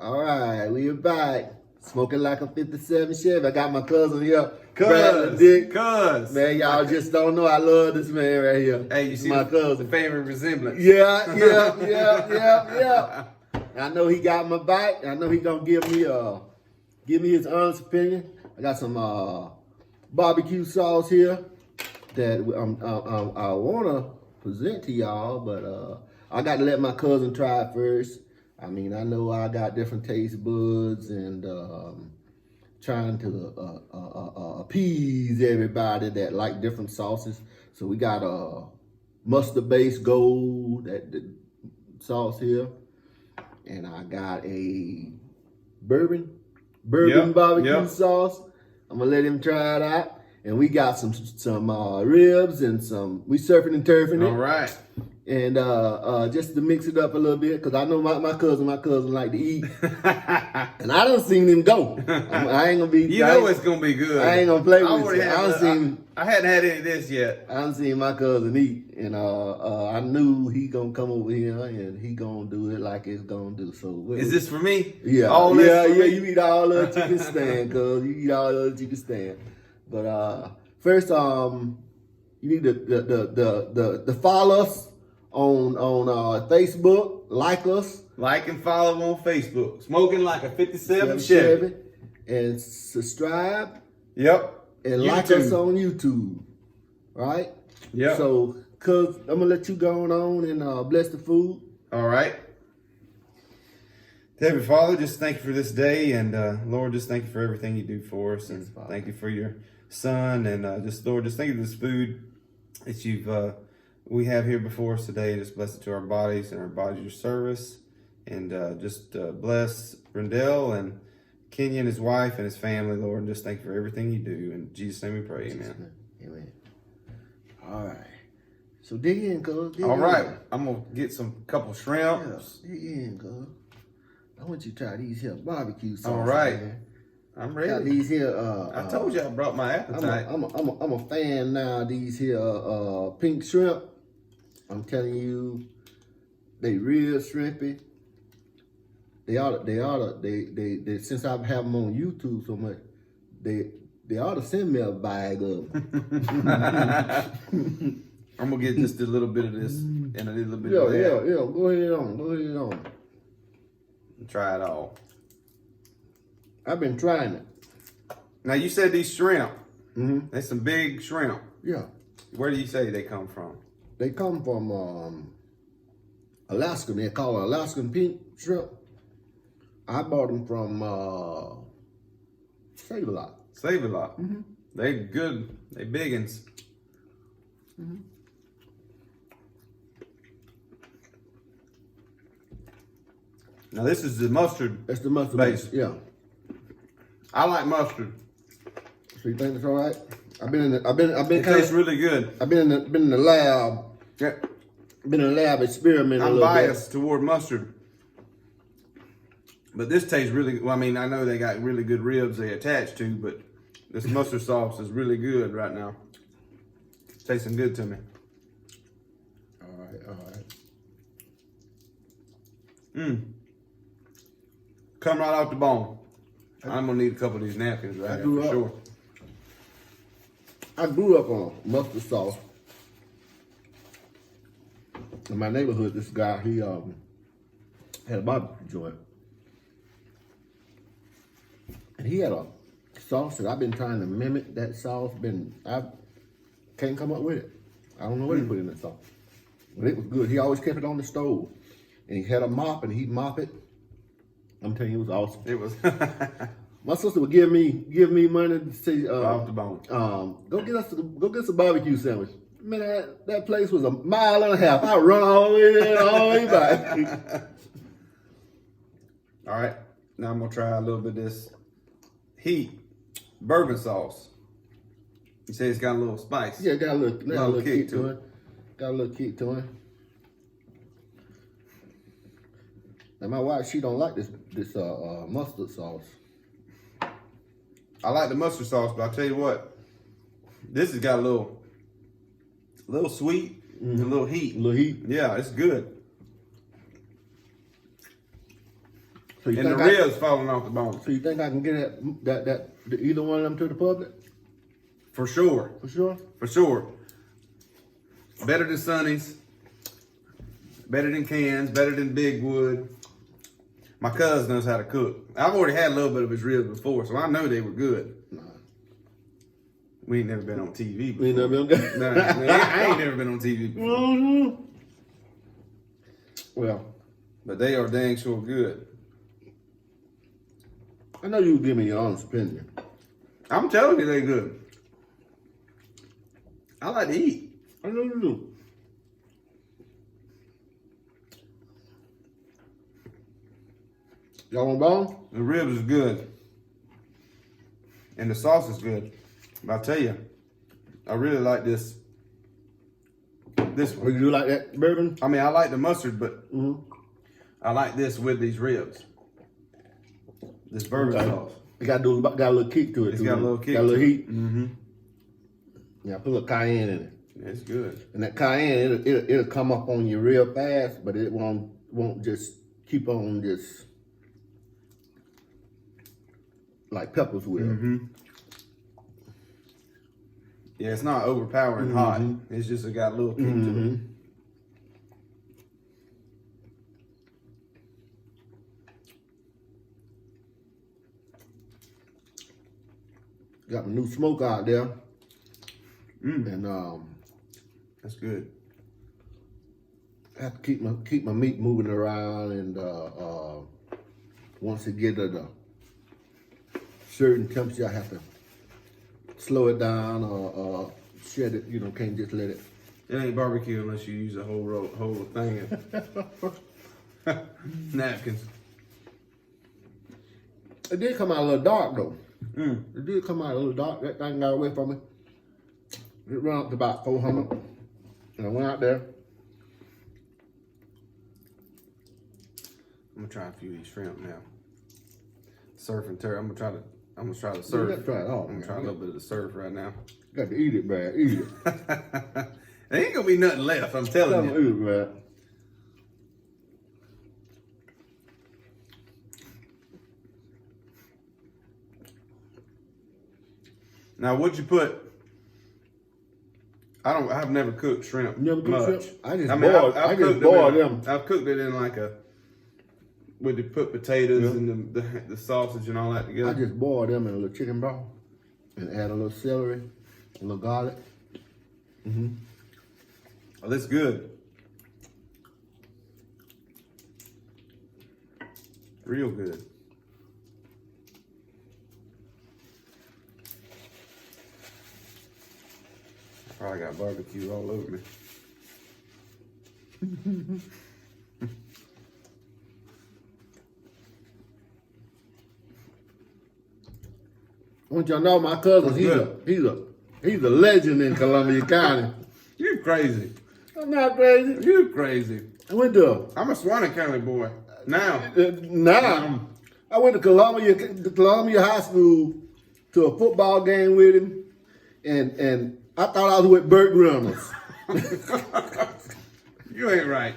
All right, we are back. Smoking like a 57 Chevy. I got my cousin here. Dick. Cuz. Man, y'all just don't know I love this man right here. Hey, you see my the cousin. family resemblance. Yeah. I know he got my back. I know he gonna give me his honest opinion. I got some barbecue sauce here that I wanna present to y'all, but I got to let my cousin try it first. I mean, I know I got different taste buds and trying to appease everybody that like different sauces. So we got a mustard-based gold the sauce here, and I got a bourbon barbecue sauce. I'm gonna let him try it out, and we got some ribs and we surfing and turfing it. All right. And just to mix it up a little bit, because I know my cousin like to eat. And I done seen him go. I ain't gonna be... It's gonna be good. I ain't gonna play with you. I hadn't had any of this yet. I done seen my cousin eat. And I knew he gonna come over here and he gonna do it like it's gonna do. So is this for me? Yeah. All yeah, you eat all that you can stand, cuz. You eat all that you can stand. But first, you need to follow us on Facebook, like us. Like and follow on Facebook. Smoking like a 57 Chevy. And subscribe. Yep. And like us on YouTube. Right? Yep. So, cuz I'm going to let you go on and bless the food. All right. Heavenly Father, just thank you for this day. And Lord, just thank you for everything you do for us. And thank you for your son. And Lord, just thank you for this food that we have here before us today. Just bless it to our bodies and our bodies your service. And just bless Brendel and Kenya and his wife and his family, Lord. And just thank you for everything you do. In Jesus' name we pray, amen. Amen. All right. So dig in, cuz. All right. I'm going to get some couple shrimps. Yeah, dig in, cuz. I want you to try these here barbecue sauce. All right. Man. I'm ready. Got these here. I told you I brought my appetite. I'm a fan now of these here pink shrimp. I'm telling you, they real shrimpy. They since I have them on YouTube so much, they ought to send me a bag of them. I'm gonna get just a little bit of this and a little bit of that. Yeah. Go ahead on. Try it all. I've been trying it. Now you said these shrimp. Mm-hmm. They some big shrimp. Yeah. Where do you say they come from? They come from Alaska. They're called Alaskan pink shrimp. I bought them from Save-A-Lot. Save-A-Lot. Mm-hmm. They good. They biggins. Mm-hmm. Now this is the mustard. That's the mustard base. Yeah. I like mustard. So you think it's all right? It tastes really good. I've been in the lab. Yeah. Been in the lab experimenting a I'm little biased toward mustard. But this tastes really, well, I mean, I know they got really good ribs they attach to, but this mustard sauce is really good right now. Tasting good to me. All right. Come right off the bone. I'm gonna need a couple of these napkins right here for sure. I grew up on mustard sauce. In my neighborhood, this guy, he had a barbecue joint. And he had a sauce that I've been trying to mimic that sauce. I can't come up with it. I don't know what he put in that sauce. But it was good. He always kept it on the stove. And he had a mop and he'd mop it. I'm telling you, it was awesome. It was. My sister would give me money to say, off the bone. Go get us a barbecue sandwich. Man, that place was 1.5 miles. I run all the way there, all the way back. All right, now I'm gonna try a little bit of this heat bourbon sauce. You say it's got a little spice. Yeah, got a little kick to it. Got a little kick to it. Now my wife, she don't like this mustard sauce. I like the mustard sauce, but I'll tell you what, this has got a little sweet and a little heat. A little heat. Yeah, it's good. So you and the think ribs falling off the bone. So you think I can get either one of them to the public? For sure. For sure? For sure. Better than Sonny's. Better than Cans. Better than Big Wood. My cousin knows how to cook. I've already had a little bit of his ribs before, so I know they were good. Nah. We ain't never been on TV before. We ain't never been on TV? No, I ain't never been on TV before. Mm-hmm. Well, But they are dang sure good. I know you give me your honest opinion. I'm telling you they good. I like to eat. I know you do. Y'all want bone? The ribs is good. And the sauce is good. But I tell you, I really like this. This Would you like that bourbon? I mean, I like the mustard, but Mm-hmm. I like this with these ribs. This bourbon sauce. It got a little kick to it. It's too. got a little kick. Got a little heat. Mm-hmm. Yeah, put a little cayenne in it. It's good. And that cayenne, it'll come up on you real fast, but it won't just keep on just like peppers will. Mm-hmm. Yeah, it's not overpowering hot. It's just got a little kick to it. Got a new smoke out there. And That's good. I have to keep my meat moving around, and once it get at a certain temperature, I have to slow it down or shed it. You know, can't just let it. It ain't barbecue unless you use a whole thing of napkins. It did come out a little dark though. It did come out a little dark. That thing got away from me. It ran up to about 400, and I went out there. I'm gonna try a few of these shrimp now. Surf and turf. I'm gonna try the surf. Let's try it all. I'm gonna try a little bit of the surf right now. Got to eat it, Brad. Eat it. There ain't gonna be nothing left. I'm telling you. Eat it, Brad. Now, what'd you put? I've never cooked shrimp. Never cooked much. shrimp? I just boiled them. I've cooked it in like where they put potatoes and the sausage and all that together. I just boiled them in a little chicken broth and add a little celery, a little garlic. Oh, that's good. Real good. Probably got barbecue all over me. I want y'all to know my cousin, he's a legend in Columbia County. You crazy. I'm not crazy. You crazy. I went to I'm a Swanee County boy. Now. I went to Columbia High School to a football game with him, and I thought I was with Burt Reynolds. You ain't right.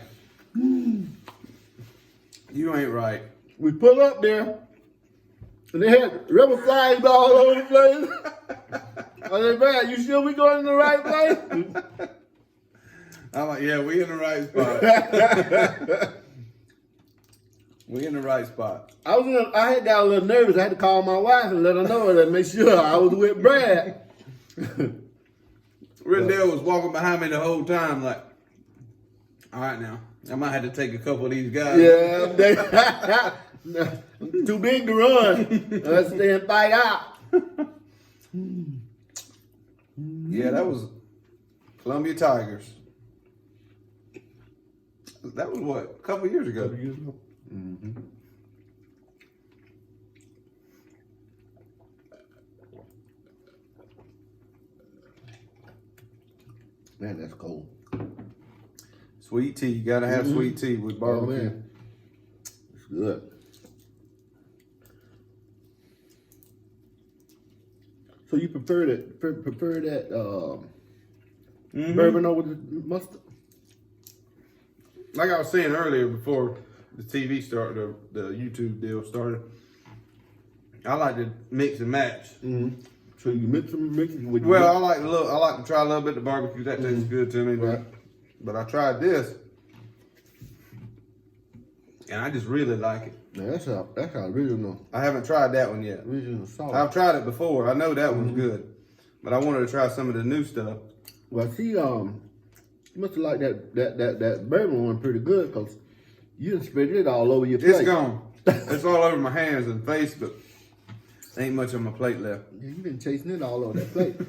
You ain't right. We pulled up there, and they had rebel flags all over the place. I said, man, you sure we going in the right place? I'm like, yeah, we in the right spot. We in the right spot. I had got a little nervous. I had to call my wife and let her know that, make sure I was with Brad. Rendell was walking behind me the whole time like, all right now, I might have to take a couple of these guys. Yeah, too big to run. Let's stay and fight out. Yeah, that was Columbia Tigers. That was what, a couple of years ago. Mm-hmm. Man, that's cold. Sweet tea, you gotta have sweet tea with barbecue. Oh, man. It's good. So you prefer that bourbon over the mustard? Like I was saying earlier before the TV started, the YouTube deal started, I like to mix and match. Mm-hmm. So you mix them with. Well, I like to try a little bit of barbecue. That tastes good to me. Right. But I tried this, and I just really like it. Yeah, that's how original. I haven't tried that one yet. Original sauce. I've tried it before. I know that one's good, but I wanted to try some of the new stuff. Well, see, you must have liked that bourbon one pretty good because you done spread it all over your plate. It's gone. It's all over my hands and face, but ain't much on my plate left. Yeah, you've been chasing it all over that plate.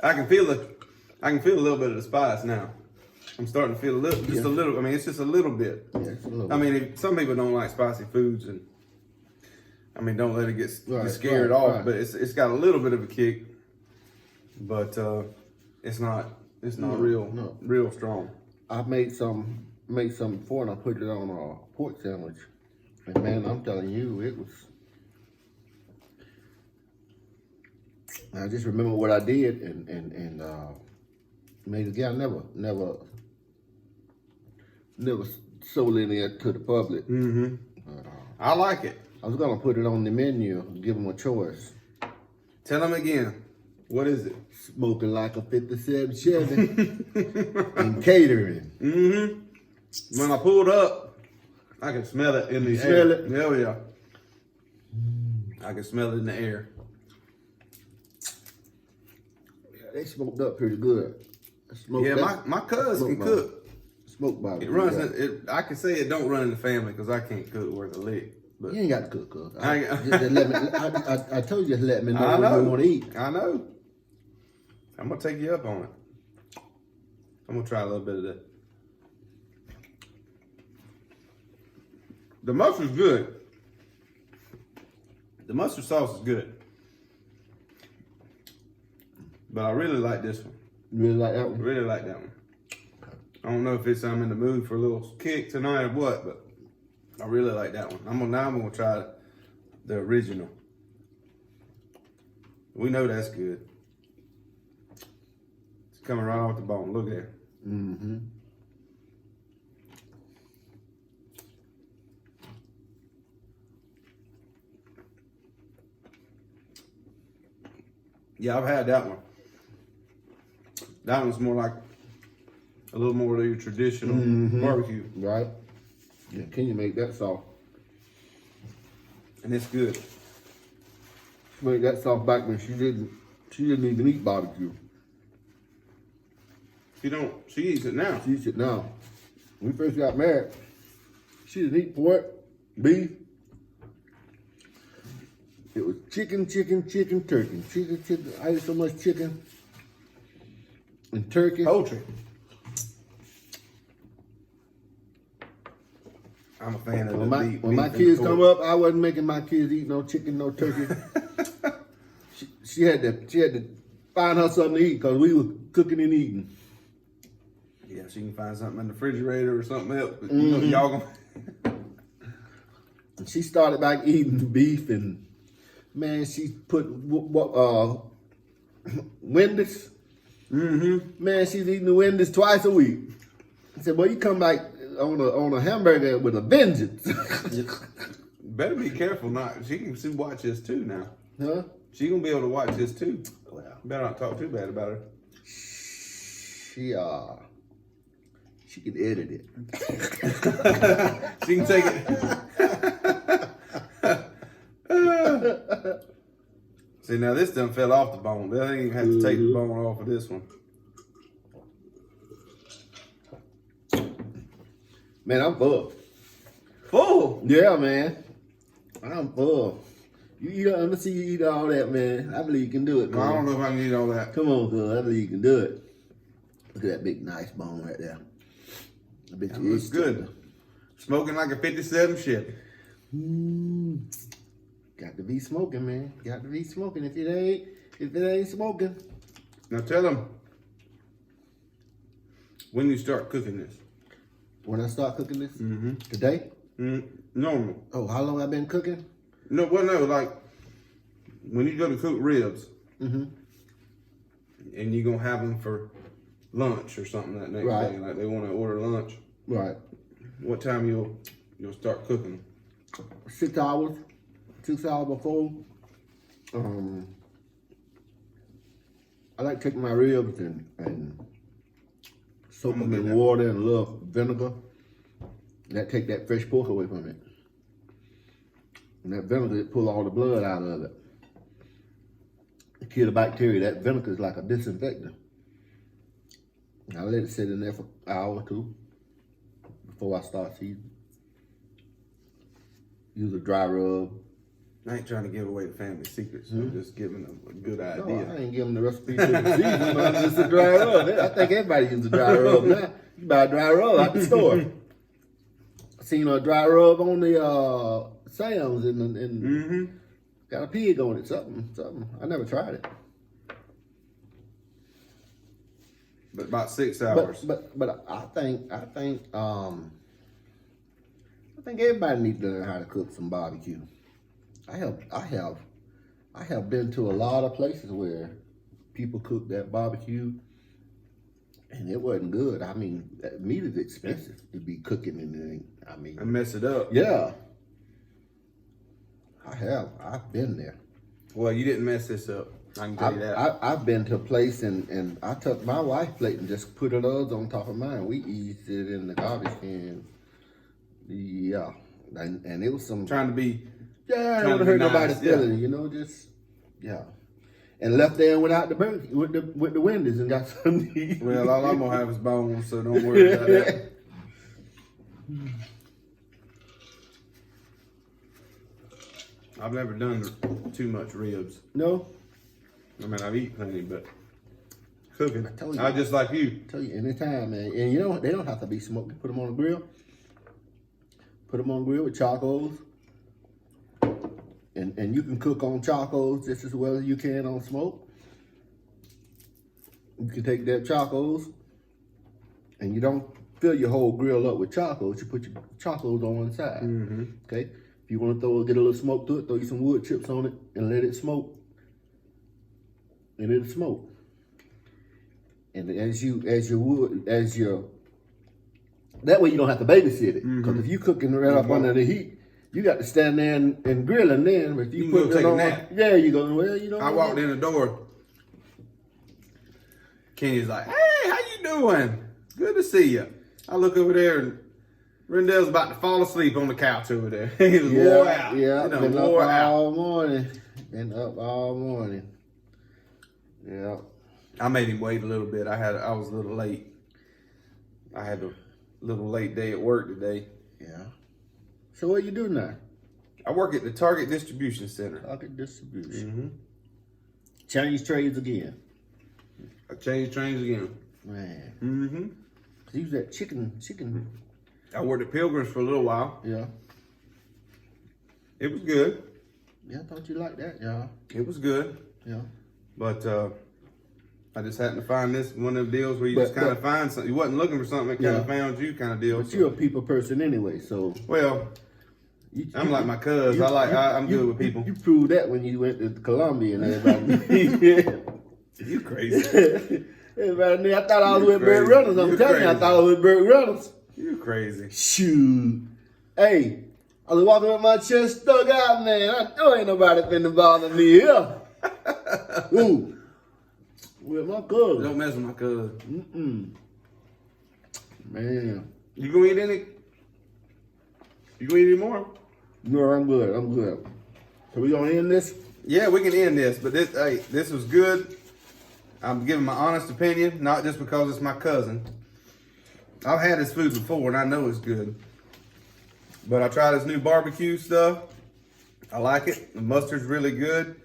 I can feel a little bit of the spice now. I'm starting to feel a little. I mean, it's just a little bit. Yeah, it's a little I mean, some people don't like spicy foods, and I mean, don't let it get scared off. Right. But it's got a little bit of a kick, but it's not real strong. I made some before and I put it on a pork sandwich. And man, I'm telling you, it was. I just remember what I did and made it again. Never sold any to the public. Mm-hmm. I like it. I was gonna put it on the menu, give them a choice. Tell them again. What is it? Smoking like a 57 Chevy and catering. Mm-hmm. When I pulled up, I can smell it in the air. Smell it? Hell yeah. I can smell it in the air. Yeah, they smoked up pretty good. My cousin can cook. Smoke barbecue. It runs. I can say it don't run in the family because I can't cook worth a lick. But you ain't got to cook. just let me, I told you to let me know I what know. you want to eat. I know. I'm gonna take you up on it. I'm gonna try a little bit of that. The mustard's good. The mustard sauce is good. But I really like this one. You really like that one? Really like that one. I don't know if I'm in the mood for a little kick tonight or what, but I really like that one. I'm gonna try the original. We know that's good. It's coming right off the bone. Look at it. Mm-hmm. Yeah, I've had that one. That one's more like a little more of your traditional barbecue. Right. Yeah, can you make that sauce? And it's good. She made that sauce back when she didn't even eat barbecue. She eats it now. She eats it now. When we first got married, she didn't eat pork, beef. It was chicken, turkey. Chicken. I ate so much chicken and turkey. Poultry. I'm a fan of When my kids come up, I wasn't making my kids eat no chicken, no turkey. she had to find her something to eat because we were cooking and eating. Yeah, she can find something in the refrigerator or something else. But you know, y'all gonna. And she started back eating the beef and man, she put Wendy's. Man, she's eating the Wendy's twice a week. I said, "Well, you come back on a hamburger with a vengeance." Better be careful not. She can watch this too now. Huh? She gonna be able to watch this too. Well, Better not talk too bad about her. she can edit it. She can take it. See, now this done fell off the bone. They ain't even have to take the bone off of this one. Man, I'm full. Full? Yeah, man. I'm full. Let me see you eat all that, man. I believe you can do it, man. I don't know if I can eat all that. Come on, girl. I believe you can do it. Look at that big, nice bone right there. I bet you It's good. Smoking like a 57 Chevy. Got to be smoking, man. Got to be smoking. If it ain't smoking. Now tell them when you start cooking this. When I start cooking this? Today? No. Oh, how long I been cooking? No, like when you go to cook ribs and you're going to have them for lunch or something that next day. Like they want to order lunch. Right. what time you'll start cooking? 6 hours, 6 hours before. I like taking my ribs and soak them in water and a little vinegar. That take that fresh pork away from it. And that vinegar, it pull all the blood out of it. It kill the bacteria. That vinegar is like a disinfectant. I let it sit in there for an hour or two before I start seasoning. Use a dry rub. I ain't trying to give away the family secrets. I'm just giving them a good idea. No, I ain't giving the recipe for the season, but it's a dry rub. I think everybody uses a dry rub now. You buy a dry rub out the store. I seen a dry rub on the Sam's and got a pig on it. Something. I never tried it. But about 6 hours. But I think everybody needs to learn how to cook some barbecue. I have been to a lot of places where people cook that barbecue and it wasn't good. I mean, meat is expensive to be cooking and I mess it up. Yeah. I've been there. Well, you didn't mess this up. I can tell you that. I've been to a place and I took my wife's plate and just put it on top of mine. We eat it in the garbage can. Yeah. And it was some... Trying to be... Yeah, I don't want to hurt nobody's feelings, you know, just... Yeah. And left there without the burger, with the Wendy's and got something to eat. Well, all I'm going to have is bones, so don't worry about that. I've never done too much ribs. No? I mean, I've eaten plenty, but cooking, I told you. I just like you. I tell you, anytime, man. And you know, they don't have to be smoked. You put them on the grill. Put them on the grill with charcoals. And you can cook on charcoals just as well as you can on smoke. You can take that charcoals and you don't fill your whole grill up with charcoals. You put your charcoals on one side. Okay? If you want to get a little smoke to it, throw you some wood chips on it and let it smoke. And it'll smoke. And that way you don't have to babysit it. Because if you cooking right up under the heat, you got to stand there and grill and then if you put it on, yeah, you go, well, you know. I walked in the door. Kenny's like, hey, how you doing? Good to see you. I look over there and Rendell's about to fall asleep on the couch over there. He was wore out. Yeah, been up all morning. Been up all morning. Yeah. I made him wait a little bit. I was a little late. I had a little late day at work today. Yeah. So what you do now? I work at the Target Distribution Center. Target Distribution. Change trades again. I changed trains again. Man. Cause he was at chicken. I worked at Pilgrims for a little while. Yeah. It was good. Yeah, I thought you liked that, yeah. It was good. Yeah. But I just happened to find this one of them deals where you just kind of find something. You wasn't looking for something, it kind of found you kind of deal. But you're a people person anyway, so. Well, I'm like my cuz. I'm good with people. You proved that when you went to Colombia and everybody. You crazy. Everybody, I thought I was with Burt Reynolds. I'm telling you, I thought I was with Burt Reynolds. You crazy. Shoot. Hey, I was walking with my chest stuck out, man. I know ain't nobody finna bother me here. Ooh. With my cousin. Don't mess with my cousin. Man. You gonna eat any? You gonna eat any more? No, I'm good. So we gonna end this? Yeah, we can end this. But this was good. I'm giving my honest opinion, not just because it's my cousin. I've had this food before and I know it's good. But I tried this new barbecue stuff. I like it. The mustard's really good.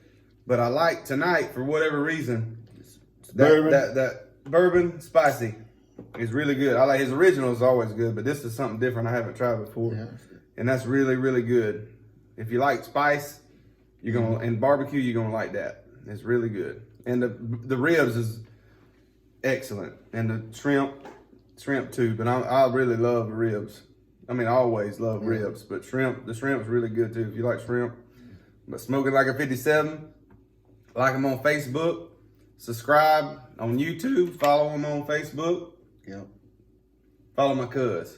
But I like tonight, for whatever reason, that bourbon spicy is really good. I like his original is always good, but this is something different I haven't tried before. Yeah. And that's really, really good. If you like spice, and barbecue, you're gonna like that. It's really good. And the ribs is excellent. And the shrimp too, but I really love the ribs. I mean, I always love ribs, but the shrimp is really good too, if you like shrimp. But Smokin Like a 57, like them on Facebook, subscribe on YouTube, follow them on Facebook. Yep. Follow my cuz.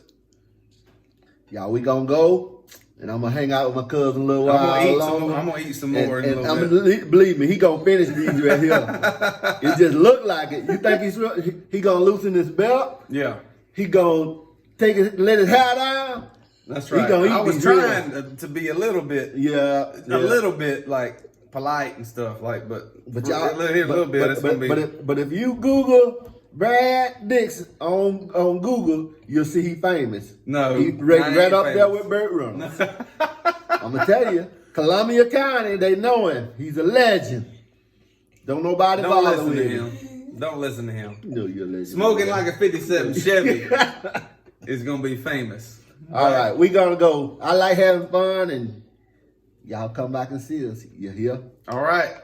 Y'all, we gonna go, and I'm gonna hang out with my cousin a little while longer. I'm gonna eat some more And believe me, he gonna finish these right here. It just look like it. You think he gonna loosen his belt? Yeah. He gonna let his hair down? That's right. I was trying to be a little bit, a little bit like polite and stuff, like, but y'all, a little bit. It's gonna be. But if you Google Brad Dixon on Google, you'll see he famous. No, he right up there with Burt Reynolds. I'm gonna tell you, Columbia County, they know him. He's a legend. Don't nobody bother with him. Don't listen to him. No, you're a legend. Smoking like a 57 Chevy is gonna be famous. All right, we gonna go. I like having fun, and y'all come back and see us. You hear? All right.